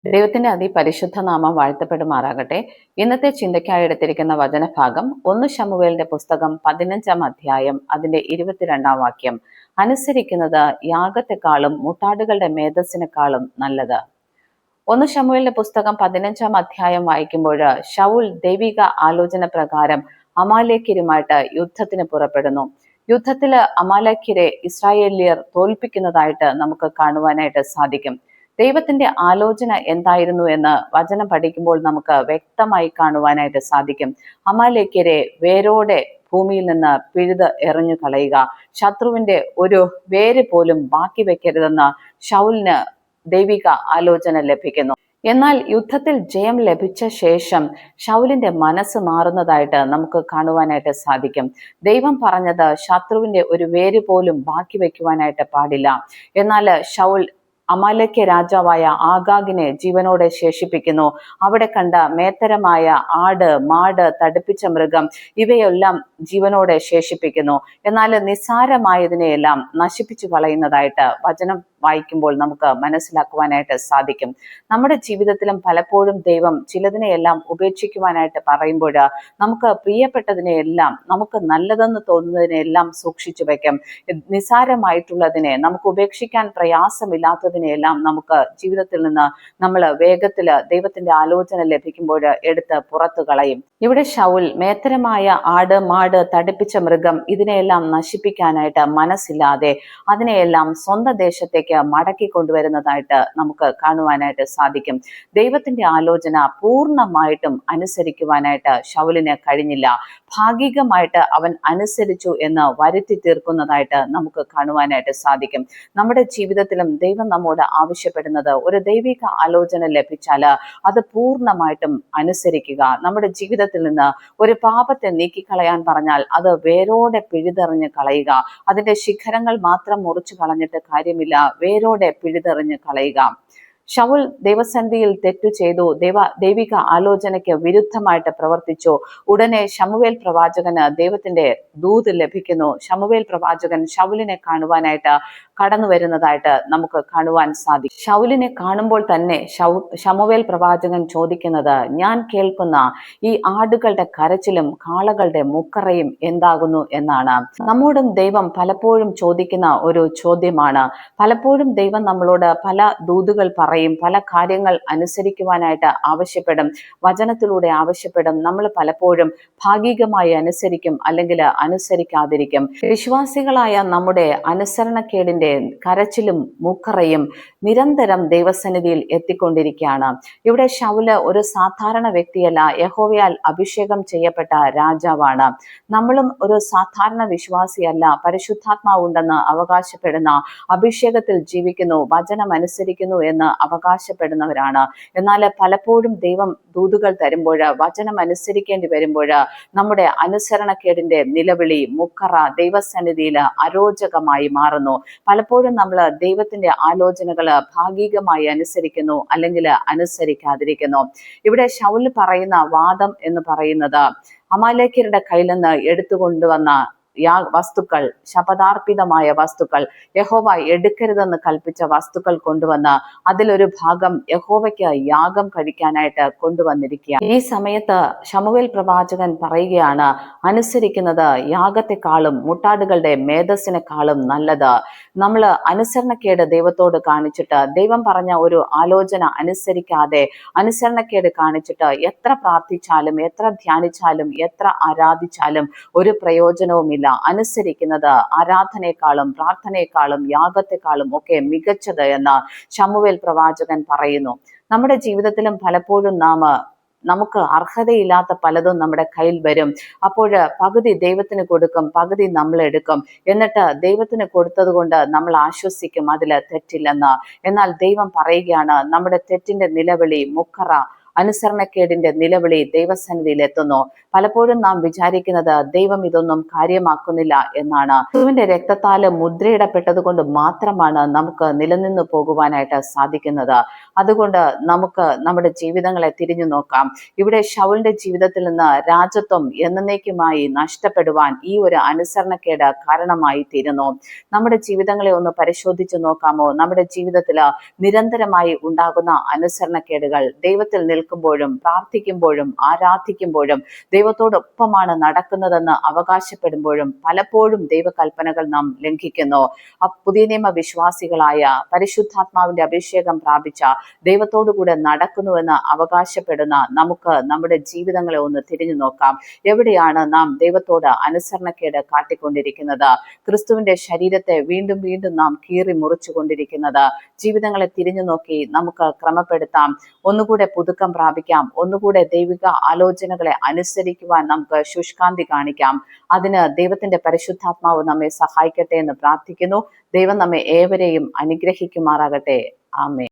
ദൈവത്തിന്റെ അതിപരിശുദ്ധ നാമം വാഴ്ത്തപ്പെടുമാറാകട്ടെ. ഇന്നത്തെ ചിന്തയ്ക്കായി എടുത്തിരിക്കുന്ന വചനഭാഗം 1 ശമൂവേലിന്റെ പുസ്തകം 15 അധ്യായം അതിന്റെ 22 വാക്യം. അനുസരിക്കുന്നത് യാഗത്തെക്കാളും മുട്ടാടുകളുടെ മേധസ്സിനെക്കാളും നല്ലത്. 1 ശമൂവേലിന്റെ പുസ്തകം 15 അധ്യായം വായിക്കുമ്പോൾ ശൗൽ ദൈവിക ആലോചന പ്രകാരം അമാലേക്യരുമായിട്ട് യുദ്ധത്തിന് പുറപ്പെടുന്നു. യുദ്ധത്തില് അമാലേക്യരെ ഇസ്രായേലിയർ തോൽപ്പിക്കുന്നതായിട്ട് നമുക്ക് കാണുവാനായിട്ട് സാധിക്കും. ദൈവത്തിന്റെ ആലോചന എന്തായിരുന്നു എന്ന് വചനം പഠിക്കുമ്പോൾ നമുക്ക് വ്യക്തമായി കാണുവാനായിട്ട് സാധിക്കും. അമാലേക്യരെ വേരോടെ ഭൂമിയിൽ നിന്ന് പിഴുത് എറിഞ്ഞു കളയുക, ശത്രുവിന്റെ ഒരു വേര് പോലും ബാക്കി വെക്കരുതെന്ന് ശൗലിന് ദൈവിക ആലോചന ലഭിക്കുന്നു. എന്നാൽ യുദ്ധത്തിൽ ജയം ലഭിച്ച ശേഷം ശൗലിന്റെ മനസ്സ് മാറുന്നതായിട്ട് നമുക്ക് കാണുവാനായിട്ട് സാധിക്കും. ദൈവം പറഞ്ഞത് ശത്രുവിന്റെ ഒരു വേര് പോലും ബാക്കി വെക്കുവാനായിട്ട് പാടില്ല. എന്നാൽ ശൗൽ അമാലേക്യ രാജാവായ ആഗാഗിനെ ജീവനോടെ ശേഷിപ്പിക്കുന്നു. അവിടെ കണ്ട മേത്തരമായ ആട്, മാട്, തടിപ്പിച്ച മൃഗം ഇവയെല്ലാം ജീവനോടെ ശേഷിപ്പിക്കുന്നു. എന്നാൽ നിസ്സാരമായതിനെയെല്ലാം നശിപ്പിച്ചു കളയുന്നതായിട്ട് വചനം വായിക്കുമ്പോൾ നമുക്ക് മനസ്സിലാക്കുവാനായിട്ട് സാധിക്കും. നമ്മുടെ ജീവിതത്തിലും പലപ്പോഴും ദൈവം ചിലതിനെയെല്ലാം ഉപേക്ഷിക്കുവാനായിട്ട് പറയുമ്പോൾ നമുക്ക് പ്രിയപ്പെട്ടതിനെയെല്ലാം, നമുക്ക് നല്ലതെന്ന് തോന്നുന്നതിനെല്ലാം സൂക്ഷിച്ചു വയ്ക്കും. നിസ്സാരമായിട്ടുള്ളതിനെ, നമുക്ക് ഉപേക്ഷിക്കാൻ പ്രയാസമില്ലാത്തതിനെയെല്ലാം നമുക്ക് ജീവിതത്തിൽ നിന്ന് നമ്മൾ വേഗത്തിൽ ദൈവത്തിന്റെ ആലോചന ലഭിക്കുമ്പോൾ എടുത്ത് പുറത്തു കളയും. ഇവിടെ ശൗൽ മേത്തരമായ ആട്, മാട്, തടിപ്പിച്ച മൃഗം ഇതിനെയെല്ലാം നശിപ്പിക്കാനായിട്ട് മനസ്സില്ലാതെ അതിനെയെല്ലാം സ്വന്തം ദേശത്തേക്ക് മടക്കി കൊണ്ടുവരുന്നതായിട്ട് നമുക്ക് കാണുവാനായിട്ട് സാധിക്കും. ദൈവത്തിന്റെ ആലോചന പൂർണ്ണമായിട്ടും അനുസരിക്കുവാനായിട്ട് ശൗലിന് കഴിഞ്ഞില്ല. ഭാഗികമായിട്ട് അവൻ അനുസരിച്ചു എന്ന് വരുത്തി തീർക്കുന്നതായിട്ട് നമുക്ക് കാണുവാനായിട്ട് സാധിക്കും. നമ്മുടെ ജീവിതത്തിലും ദൈവം നമ്മോട് ആവശ്യപ്പെടുന്നത്, ഒരു ദൈവിക ആലോചന ലഭിച്ചാൽ അത് പൂർണ്ണമായിട്ടും അനുസരിക്കുക. നമ്മുടെ ജീവിതത്തിൽ നിന്ന് ഒരു പാപത്തെ നീക്കിക്കളയാൻ പറഞ്ഞാൽ അത് വേരോടെ പിഴുതെറിഞ്ഞ് കളയുക. അതിന്റെ ശിഖരങ്ങൾ മാത്രം മുറിച്ചു കളഞ്ഞിട്ട് കാര്യമില്ല, വേരോടെ പിഴുതെറിഞ്ഞ് കളയുക. ശൗൽ ദൈവസന്നിധിയിൽ തെറ്റു ചെയ്തു, ദൈവിക ആലോചനയ്ക്ക് വിരുദ്ധമായിട്ട് പ്രവർത്തിച്ചു. ഉടനെ ശമൂവേൽ പ്രവാചകന് ദൈവത്തിന്റെ ദൂത് ലഭിക്കുന്നു. ശമൂവേൽ പ്രവാചകൻ ശൗലിനെ കാണുവാനായിട്ട് കടന്നു വരുന്നതായിട്ട് നമുക്ക് കാണുവാൻ സാധിക്കും. ശൗലിനെ കാണുമ്പോൾ തന്നെ ശമൂവേൽ പ്രവാചകൻ ചോദിക്കുന്നത്, ഞാൻ കേൾക്കുന്ന ഈ ആടുകളുടെ കരച്ചിലും കാളകളുടെ മുക്കറയും എന്താകുന്നു എന്നാണ്. നമ്മോടും ദൈവം പലപ്പോഴും ചോദിക്കുന്ന ഒരു ചോദ്യമാണ്. പലപ്പോഴും ദൈവം നമ്മളോട് പല ദൂതുകൾ പറയും, പല കാര്യങ്ങൾ അനുസരിക്കുവാനായിട്ട് ആവശ്യപ്പെടും, വചനത്തിലൂടെ ആവശ്യപ്പെടും. നമ്മൾ പലപ്പോഴും ഭാഗികമായി അനുസരിക്കും, അല്ലെങ്കിൽ അനുസരിക്കാതിരിക്കും. വിശ്വാസികളായ നമ്മുടെ അനുസരണക്കേടിന്റെ കരച്ചിലും മുക്കറയും നിരന്തരം ദൈവസന്നിധിയിൽ എത്തിക്കൊണ്ടിരിക്കുകയാണ്. ഇവിടെ ശൗല് ഒരു സാധാരണ വ്യക്തിയല്ല, യഹോവയാൽ അഭിഷേകം ചെയ്യപ്പെട്ട രാജാവാണ്. നമ്മളും ഒരു സാധാരണ വിശ്വാസിയല്ല, പരിശുദ്ധാത്മാവ് ഉണ്ടെന്ന് അവകാശപ്പെടുന്ന, അഭിഷേകത്തിൽ ജീവിക്കുന്നു, വചനം അനുസരിക്കുന്നു എന്ന് അവകാശപ്പെടുന്നവരാണ്. എന്നാൽ പലപ്പോഴും ദൈവം ദൂതുകൾ തരുമ്പോൾ, വചനം അനുസരിക്കേണ്ടി വരുമ്പോൾ നമ്മുടെ അനുസരണക്കേടിന്റെ നിലവിളി, മുക്കറ ദൈവസന്നിധിയിൽ അരോചകമായി മാറുന്നു. പലപ്പോഴും നമ്മൾ ദൈവത്തിന്റെ ആലോചനകൾ ഭാഗികമായി അനുസരിക്കുന്നു, അല്ലെങ്കിൽ അനുസരിക്കാതിരിക്കുന്നു. ഇവിടെ ശൗൽ പറയുന്ന വാദം എന്ന് പറയുന്നത്, അമാലേക്യരുടെ കയ്യിൽ നിന്ന് എടുത്തുകൊണ്ടുവന്ന വസ്തുക്കൾ, ശപഥാർപ്പിതമായ വസ്തുക്കൾ, യഹോവ എടുക്കരുതെന്ന് കൽപ്പിച്ച വസ്തുക്കൾ കൊണ്ടുവന്ന് അതിലൊരു ഭാഗം യഹോവയ്ക്ക് യാഗം കഴിക്കാനായിട്ട് കൊണ്ടുവന്നിരിക്കുക. ഈ സമയത്ത് ശമൂവേൽ പ്രവാചകൻ പറയുകയാണ്, അനുസരിക്കുന്നത് യാഗത്തെക്കാളും മുട്ടാടുകളുടെ മേധസ്സിനെക്കാളും നല്ലത്. നമ്മൾ അനുസരണക്കേട് ദൈവത്തോട് കാണിച്ചിട്ട്, ദൈവം പറഞ്ഞ ഒരു ആലോചന അനുസരിക്കാതെ അനുസരണക്കേട് കാണിച്ചിട്ട് എത്ര പ്രാർത്ഥിച്ചാലും, എത്ര ധ്യാനിച്ചാലും, എത്ര ആരാധിച്ചാലും ഒരു പ്രയോജനവുമില്ല. അനുസരിക്കുന്നത് ആരാധനയെക്കാളും പ്രാർത്ഥനയെക്കാളും യാഗത്തെക്കാളും ഒക്കെ മികച്ചത് എന്ന് ശമൂവേൽ പ്രവാചകൻ പറയുന്നു. നമ്മുടെ ജീവിതത്തിലും പലപ്പോഴും നമുക്ക് അർഹതയില്ലാത്ത പലതും നമ്മുടെ കയ്യിൽ വരും. അപ്പോൾ പകുതി ദൈവത്തിന് കൊടുക്കും, പകുതി നമ്മൾ എടുക്കും. എന്നിട്ട് ദൈവത്തിന് കൊടുത്തത് കൊണ്ട് നമ്മൾ ആശ്വസിക്കും, അതിൽ തെറ്റില്ലെന്ന്. എന്നാൽ ദൈവം പറയുകയാണ്, നമ്മുടെ തെറ്റിന്റെ നിലവിളി, മുക്കറ, അനുസരണക്കേടിന്റെ നിലവിളി ദൈവസന്നിധിയിൽ എത്തുന്നു. പലപ്പോഴും നാം വിചാരിക്കുന്നത് ദൈവം ഇതൊന്നും കാര്യമാക്കുന്നില്ല എന്നാണ്. ക്രിസ്തുവിന്റെ രക്തത്താല് മുദ്രയിടപ്പെട്ടത് കൊണ്ട് മാത്രമാണ് നമുക്ക് നിലനിന്ന് പോകുവാനായിട്ട് സാധിക്കുന്നത്. അതുകൊണ്ട് നമുക്ക് നമ്മുടെ ജീവിതങ്ങളെ തിരിഞ്ഞു നോക്കാം. ഇവിടെ ശൗലിന്റെ ജീവിതത്തിൽ നിന്ന് രാജത്വം എന്നേക്കുമായി നഷ്ടപ്പെടുവാൻ ഈ ഒരു അനുസരണക്കേട് കാരണമായി തീരുന്നു. നമ്മുടെ ജീവിതങ്ങളെ ഒന്ന് പരിശോധിച്ച് നോക്കാമോ? നമ്മുടെ ജീവിതത്തിൽ നിരന്തരമായി ഉണ്ടാകുന്ന അനുസരണക്കേടുകൾ, ദൈവത്തിൽ നിൽക്കുമ്പോഴും പ്രാർത്ഥിക്കുമ്പോഴും ആരാധിക്കുമ്പോഴും ദൈവത്തോടൊപ്പമാണ് നടക്കുന്നതെന്ന് അവകാശപ്പെടുമ്പോഴും പലപ്പോഴും ദൈവകൽപ്പനകൾ നാം ലംഘിക്കുന്നു. പുതിയ നിയമ വിശ്വാസികളായ പരിശുദ്ധാത്മാവിന്റെ അഭിഷേകം പ്രാപിച്ച ദൈവത്തോടു കൂടെ നടക്കുന്നുവെന്ന് അവകാശപ്പെടുന്ന നമുക്ക് നമ്മുടെ ജീവിതങ്ങളെ ഒന്ന് തിരിഞ്ഞു നോക്കാം. എവിടെയാണ് നാം ദൈവത്തോട് അനുസരണക്കേട് കാട്ടിക്കൊണ്ടിരിക്കുന്നത്? ക്രിസ്തുവിന്റെ ശരീരത്തെ വീണ്ടും വീണ്ടും നാം കീറി മുറിച്ചു കൊണ്ടിരിക്കുന്നത്. ജീവിതങ്ങളെ തിരിഞ്ഞു നോക്കി നമുക്ക് ക്രമപ്പെടുത്താം, ഒന്നുകൂടെ പുതുക്കം പ്രാപിക്കാം, ഒന്നുകൂടെ ദൈവിക ആലോചനകളെ അനുസരിക്കുവാൻ നമുക്ക് ശുഷ്കാന്തി കാണിക്കാം. അതിന് ദൈവത്തിന്റെ പരിശുദ്ധാത്മാവ് നമ്മെ സഹായിക്കട്ടെ എന്ന് പ്രാർത്ഥിക്കുന്നു. ദൈവം നമ്മെ ഏവരെയും അനുഗ്രഹിക്കുമാറാകട്ടെ. ആമേൻ.